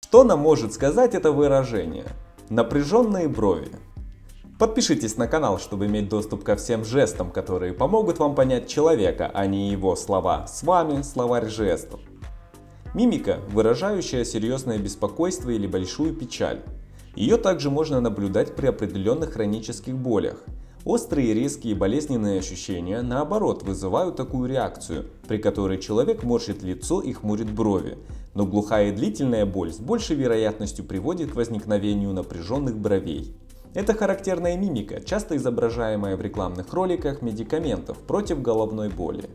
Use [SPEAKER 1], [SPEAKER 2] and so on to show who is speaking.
[SPEAKER 1] Что нам может сказать это выражение? Напряженные брови. Подпишитесь на канал, чтобы иметь доступ ко всем жестам, которые помогут вам понять человека, а не его слова. С вами словарь жестов. Мимика, выражающая серьезное беспокойство или большую печаль. Ее также можно наблюдать при определенных хронических болях. Острые, резкие, болезненные ощущения, наоборот, вызывают такую реакцию, при которой человек морщит лицо и хмурит брови. Но глухая и длительная боль с большей вероятностью приводит к возникновению напряженных бровей. Это характерная мимика, часто изображаемая в рекламных роликах медикаментов против головной боли.